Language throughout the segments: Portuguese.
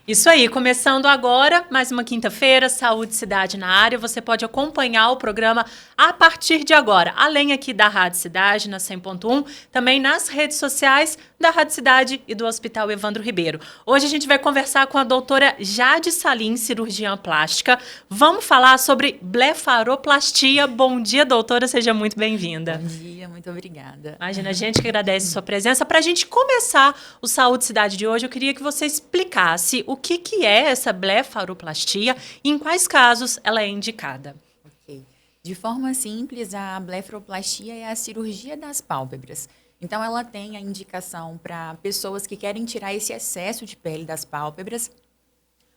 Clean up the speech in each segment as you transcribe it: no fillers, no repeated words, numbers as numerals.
Isso aí, começando agora, mais uma quinta-feira, Saúde Cidade na área. Você pode acompanhar o programa a partir de agora, além aqui da Rádio Cidade, na 100.1, também nas redes sociais da Rádio Cidade e do Hospital Evandro Ribeiro. Hoje a gente vai conversar com a doutora Jade Salim, cirurgiã plástica. Vamos falar sobre blefaroplastia. Bom dia, doutora, seja muito bem-vinda. Bom dia, muito obrigada. Imagina, a gente que agradece a sua presença. Para a gente começar o Saúde Cidade de hoje, eu queria que você explicasse o que é essa blefaroplastia e em quais casos ela é indicada. Ok. De forma simples, a blefaroplastia é a cirurgia das pálpebras. Então, ela tem a indicação para pessoas que querem tirar esse excesso de pele das pálpebras,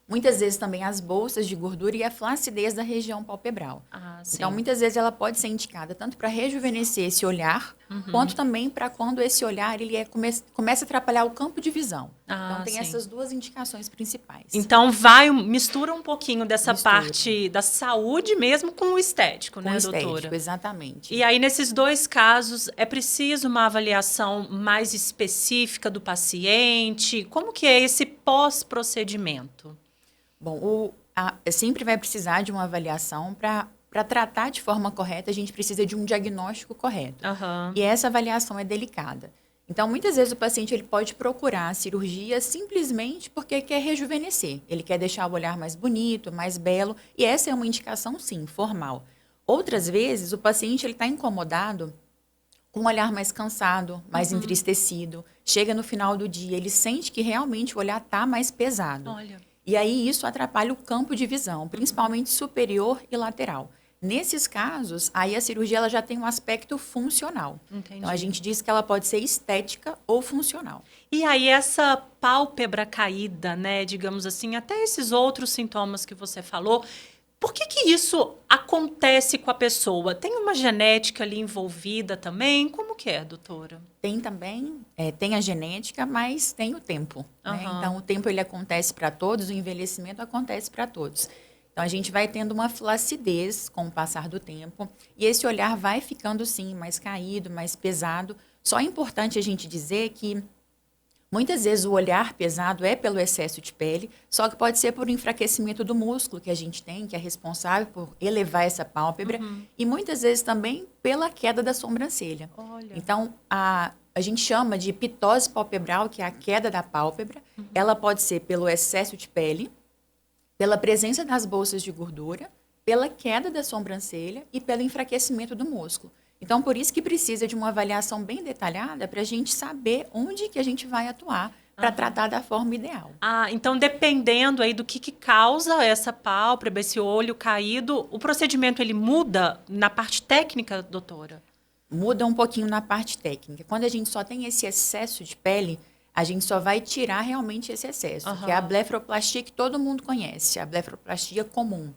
muitas vezes também as bolsas de gordura e a flacidez da região palpebral. Sim. Então, muitas vezes ela pode ser indicada tanto para rejuvenescer esse olhar, quanto também para quando esse olhar ele começa a atrapalhar o campo de visão. Então, tem essas duas indicações principais. Então, mistura um pouquinho dessa parte da saúde mesmo com o estético, né, doutora? Com o estético, exatamente. E aí, nesses dois casos, é preciso uma avaliação mais específica do paciente? Como que é esse pós-procedimento? Bom, sempre vai precisar de uma avaliação para tratar de forma correta, a gente precisa de um diagnóstico correto. E essa avaliação é delicada. Então, muitas vezes o paciente ele pode procurar a cirurgia simplesmente porque quer rejuvenescer. Ele quer deixar o olhar mais bonito, mais belo, e essa é uma indicação, sim, formal. Outras vezes, o paciente está incomodado com um olhar mais cansado, mais entristecido. Chega no final do dia, ele sente que realmente o olhar está mais pesado. Olha. E aí isso atrapalha o campo de visão, principalmente superior e lateral. Nesses casos, aí a cirurgia ela já tem um aspecto funcional. Entendi. Então a gente diz que ela pode ser estética ou funcional. E aí essa pálpebra caída, né, digamos assim, até esses outros sintomas que você falou, por que isso acontece com a pessoa? Tem uma genética ali envolvida também? Como que é, doutora? Tem também, tem a genética, mas tem o tempo. Né? Então, o tempo ele acontece para todos, o envelhecimento acontece para todos. Então, a gente vai tendo uma flacidez com o passar do tempo e esse olhar vai ficando, sim, mais caído, mais pesado. Só é importante a gente dizer que muitas vezes o olhar pesado é pelo excesso de pele, só que pode ser por enfraquecimento do músculo que a gente tem, que é responsável por elevar essa pálpebra, e muitas vezes também pela queda da sobrancelha. Olha. Então, a gente chama de pitose palpebral, que é a queda da pálpebra. Ela pode ser pelo excesso de pele, pela presença das bolsas de gordura, pela queda da sobrancelha e pelo enfraquecimento do músculo. Então, por isso que precisa de uma avaliação bem detalhada para a gente saber onde que a gente vai atuar para tratar da forma ideal. Então dependendo aí do que causa essa pálpebra, esse olho caído, o procedimento ele muda na parte técnica, doutora? Muda um pouquinho na parte técnica. Quando a gente só tem esse excesso de pele, a gente só vai tirar realmente esse excesso, que é a blefaroplastia que todo mundo conhece, a blefaroplastia comum.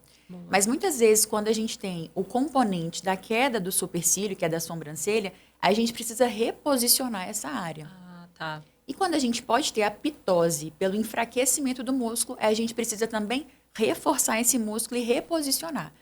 Mas muitas vezes, quando a gente tem o componente da queda do supercílio, que é da sobrancelha, a gente precisa reposicionar essa área. Tá. E quando a gente pode ter a pitose pelo enfraquecimento do músculo, a gente precisa também reforçar esse músculo e reposicionar.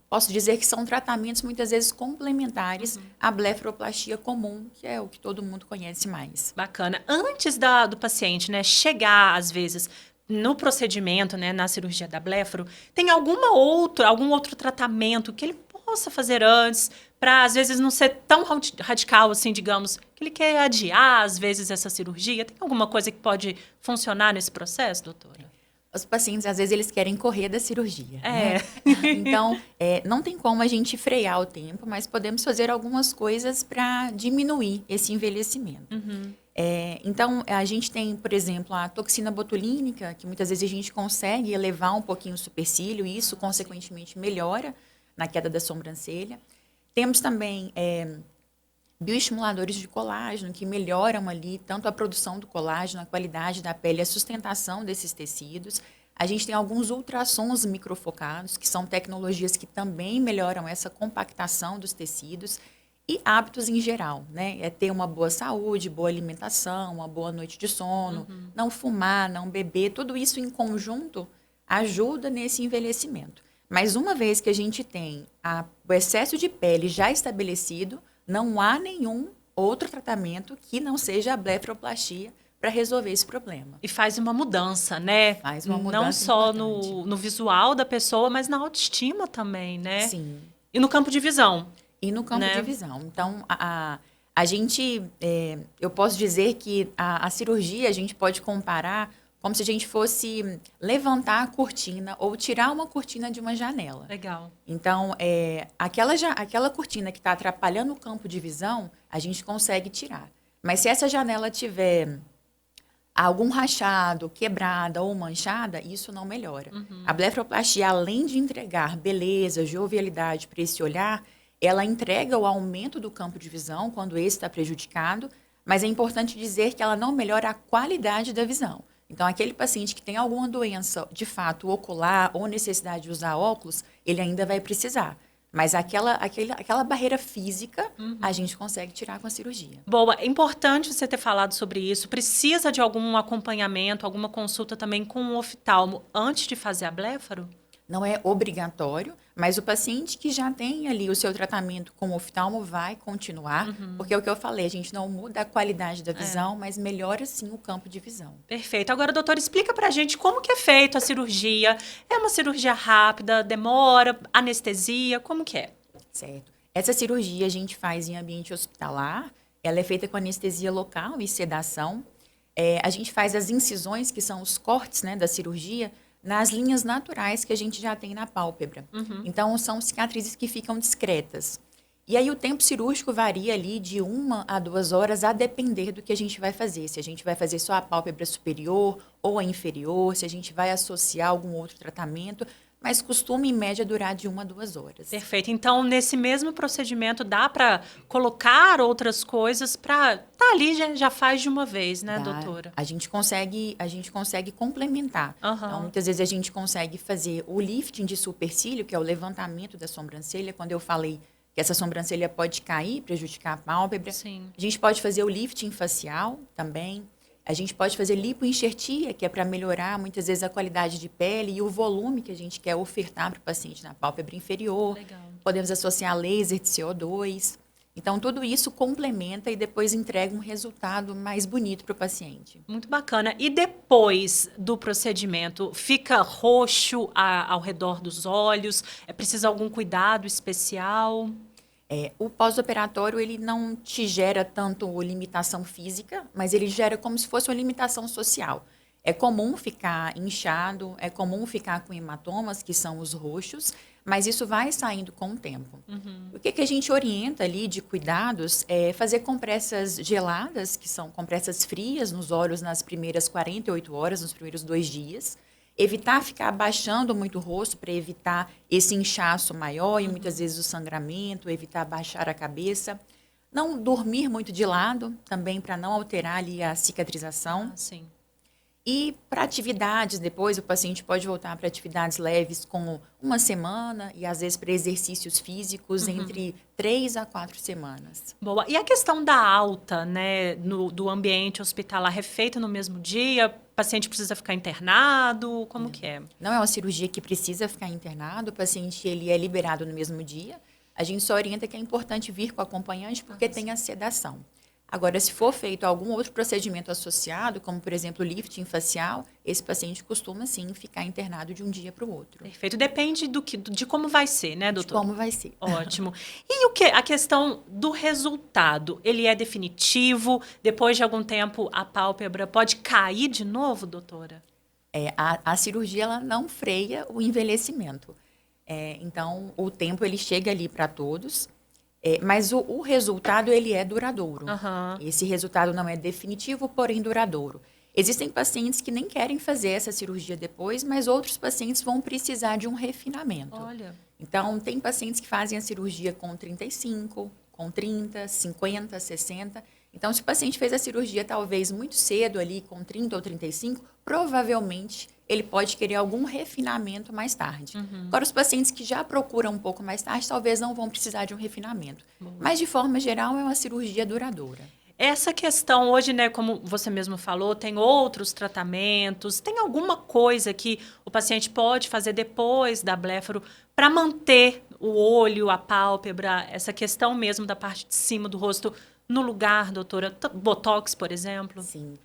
Posso dizer que são tratamentos muitas vezes complementares à blefaroplastia comum, que é o que todo mundo conhece mais. Bacana. Antes do paciente, né, chegar às vezes no procedimento, né, na cirurgia da blefaro, tem algum outro tratamento que ele possa fazer antes para, às vezes, não ser tão radical, assim, digamos, que ele quer adiar, às vezes, essa cirurgia? Tem alguma coisa que pode funcionar nesse processo, doutora? Os pacientes, às vezes, eles querem correr da cirurgia. Né? Então, não tem como a gente frear o tempo, mas podemos fazer algumas coisas para diminuir esse envelhecimento. Então, a gente tem, por exemplo, a toxina botulínica, que muitas vezes a gente consegue elevar um pouquinho o supercílio, e isso, consequentemente, melhora na queda da sobrancelha. Temos também bioestimuladores de colágeno, que melhoram ali tanto a produção do colágeno, a qualidade da pele, a sustentação desses tecidos. A gente tem alguns ultrassons microfocados, que são tecnologias que também melhoram essa compactação dos tecidos. E hábitos em geral, né? É ter uma boa saúde, boa alimentação, uma boa noite de sono, não fumar, não beber, tudo isso em conjunto ajuda nesse envelhecimento. Mas uma vez que a gente tem o excesso de pele já estabelecido, não há nenhum outro tratamento que não seja a blefaroplastia para resolver esse problema. E faz uma mudança, né? Faz uma mudança não só importante. no visual da pessoa, mas na autoestima também, né? Sim. E no campo de visão. E no campo de visão. Então, a gente, eu posso dizer que a cirurgia a gente pode comparar como se a gente fosse levantar a cortina ou tirar uma cortina de uma janela. Legal. Então, aquela cortina que está atrapalhando o campo de visão, a gente consegue tirar. Mas se essa janela tiver algum rachado, quebrada ou manchada, isso não melhora. A blefaroplastia, além de entregar beleza, jovialidade para esse olhar, ela entrega o aumento do campo de visão quando esse está prejudicado, mas é importante dizer que ela não melhora a qualidade da visão. Então, aquele paciente que tem alguma doença, de fato, ocular ou necessidade de usar óculos, ele ainda vai precisar. Mas aquela barreira física, a gente consegue tirar com a cirurgia. Boa, é importante você ter falado sobre isso. Precisa de algum acompanhamento, alguma consulta também com um oftalmo antes de fazer a blefaro? Não é obrigatório, mas o paciente que já tem ali o seu tratamento com o oftalmo vai continuar, porque é o que eu falei, a gente não muda a qualidade da visão, mas melhora sim o campo de visão. Perfeito. Agora, doutor, explica pra gente como que é feita a cirurgia. É uma cirurgia rápida, demora, anestesia, como que é? Certo. Essa cirurgia a gente faz em ambiente hospitalar, ela é feita com anestesia local e sedação. A gente faz as incisões, que são os cortes, né, da cirurgia, nas linhas naturais que a gente já tem na pálpebra. Então, são cicatrizes que ficam discretas. E aí, o tempo cirúrgico varia ali de 1 a 2 horas, a depender do que a gente vai fazer. Se a gente vai fazer só a pálpebra superior ou a inferior, se a gente vai associar algum outro tratamento, mas costuma, em média, durar de 1 a 2 horas. Perfeito. Então, nesse mesmo procedimento, dá para colocar outras coisas para tá ali, já faz de uma vez, né, doutora? A gente consegue complementar. Então, muitas vezes a gente consegue fazer o lifting de supercílio, que é o levantamento da sobrancelha, quando eu falei que essa sobrancelha pode cair, prejudicar a pálpebra. Sim. A gente pode fazer o lifting facial também. A gente pode fazer lipoenxertia, que é para melhorar, muitas vezes, a qualidade de pele e o volume que a gente quer ofertar para o paciente na pálpebra inferior. Legal. Podemos associar laser de CO2. Então, tudo isso complementa e depois entrega um resultado mais bonito para o paciente. Muito bacana. E depois do procedimento, fica roxo ao redor dos olhos? É preciso algum cuidado especial? O pós-operatório, ele não te gera tanto limitação física, mas ele gera como se fosse uma limitação social. É comum ficar inchado, é comum ficar com hematomas, que são os roxos, mas isso vai saindo com o tempo. O que a gente orienta ali de cuidados é fazer compressas geladas, que são compressas frias nos olhos nas primeiras 48 horas, nos primeiros 2 dias. Evitar ficar abaixando muito o rosto para evitar esse inchaço maior e muitas vezes o sangramento, evitar baixar a cabeça. Não dormir muito de lado, também para não alterar ali a cicatrização. Sim. E para atividades, depois o paciente pode voltar para atividades leves como 1 semana e às vezes para exercícios físicos entre 3 a 4 semanas. Boa. E a questão da alta, né, do ambiente hospitalar é feita no mesmo dia? O paciente precisa ficar internado? Como que é? Não é uma cirurgia que precisa ficar internado, o paciente ele é liberado no mesmo dia. A gente só orienta que é importante vir com o acompanhante porque tem a sedação. Agora, se for feito algum outro procedimento associado, como, por exemplo, lifting facial, esse paciente costuma, sim, ficar internado de um dia para o outro. Perfeito. Depende de como vai ser, né, doutor? De como vai ser. Ótimo. E a questão do resultado? Ele é definitivo? Depois de algum tempo, a pálpebra pode cair de novo, doutora? A cirurgia, ela não freia o envelhecimento. Então, o tempo, ele chega ali para todos. Mas o resultado, ele é duradouro. Esse resultado não é definitivo, porém duradouro. Existem pacientes que nem querem fazer essa cirurgia depois, mas outros pacientes vão precisar de um refinamento. Olha. Então, tem pacientes que fazem a cirurgia com 35, com 30, 50, 60. Então, se o paciente fez a cirurgia talvez muito cedo ali, com 30 ou 35, provavelmente ele pode querer algum refinamento mais tarde. Agora, os pacientes que já procuram um pouco mais tarde, talvez não vão precisar de um refinamento. Mas, de forma geral, é uma cirurgia duradoura. Essa questão hoje, né, como você mesmo falou, tem outros tratamentos, tem alguma coisa que o paciente pode fazer depois da blefaro para manter o olho, a pálpebra, essa questão mesmo da parte de cima do rosto no lugar, doutora? Botox, por exemplo? Sim.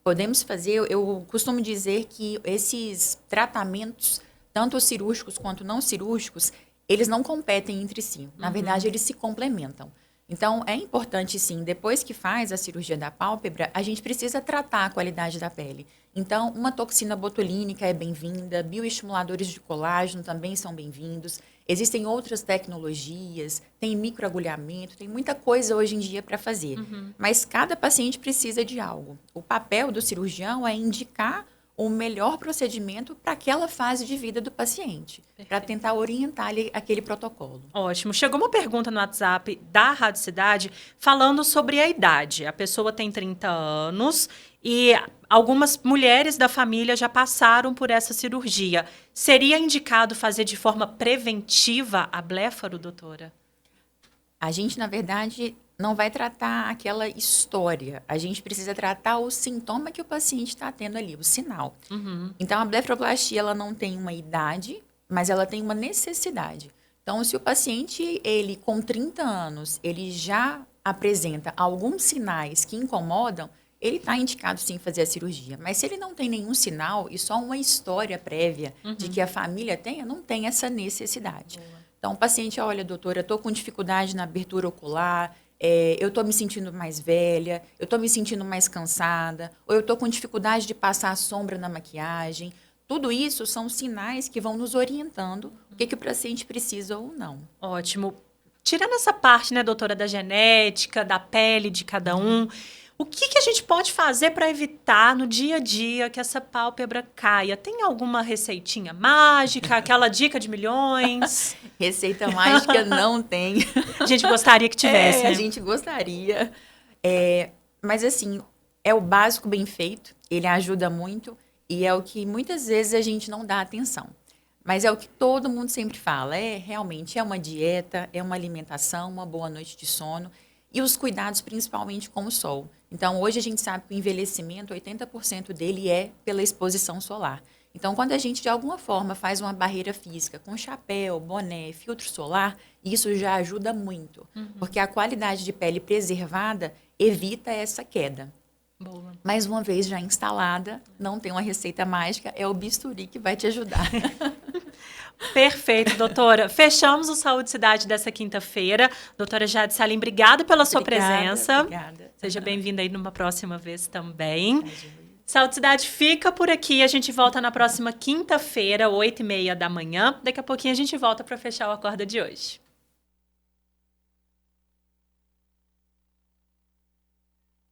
Podemos fazer, eu costumo dizer que esses tratamentos, tanto os cirúrgicos quanto não cirúrgicos, eles não competem entre si. Na verdade, eles se complementam. Então, é importante, sim, depois que faz a cirurgia da pálpebra, a gente precisa tratar a qualidade da pele. Então, uma toxina botulínica é bem-vinda, bioestimuladores de colágeno também são bem-vindos. Existem outras tecnologias, tem microagulhamento, tem muita coisa hoje em dia para fazer. Mas cada paciente precisa de algo. O papel do cirurgião é indicar o melhor procedimento para aquela fase de vida do paciente, para tentar orientar aquele protocolo. Ótimo. Chegou uma pergunta no WhatsApp da Rádio Cidade falando sobre a idade. A pessoa tem 30 anos e algumas mulheres da família já passaram por essa cirurgia. Seria indicado fazer de forma preventiva a blefaro, doutora? A gente, na verdade, não vai tratar aquela história. A gente precisa tratar o sintoma que o paciente está tendo ali, o sinal. Então, a blefaroplastia, ela não tem uma idade, mas ela tem uma necessidade. Então, se o paciente, ele com 30 anos, ele já apresenta alguns sinais que incomodam, ele está indicado sim fazer a cirurgia. Mas se ele não tem nenhum sinal e só uma história prévia de que a família tenha, não tem essa necessidade. Então, o paciente, olha, doutora, eu estou com dificuldade na abertura ocular, eu estou me sentindo mais velha, eu estou me sentindo mais cansada, ou eu estou com dificuldade de passar a sombra na maquiagem. Tudo isso são sinais que vão nos orientando o que o paciente precisa ou não. Ótimo. Tirando essa parte, né, doutora, da genética, da pele de cada um, o que a gente pode fazer para evitar no dia a dia que essa pálpebra caia? Tem alguma receitinha mágica, aquela dica de milhões? Receita mágica não tem. A gente gostaria que tivesse, né? A gente gostaria. Mas, assim, é o básico bem feito, ele ajuda muito e é o que muitas vezes a gente não dá atenção. Mas é o que todo mundo sempre fala, realmente é uma dieta, é uma alimentação, uma boa noite de sono e os cuidados principalmente com o sol. Então, hoje a gente sabe que o envelhecimento, 80% dele é pela exposição solar. Então, quando a gente, de alguma forma, faz uma barreira física com chapéu, boné, filtro solar, isso já ajuda muito. Porque a qualidade de pele preservada evita essa queda. Boa. Mais uma vez já instalada, não tem uma receita mágica, é o bisturi que vai te ajudar. Perfeito, doutora. Fechamos o Saúde Cidade dessa quinta-feira. Doutora Jade Salim, obrigada pela sua presença. Obrigada. Seja bem-vinda aí numa próxima vez também. Saúde Cidade fica por aqui. A gente volta na próxima quinta-feira, 8h30 da manhã. Daqui a pouquinho a gente volta para fechar o Acorda de hoje.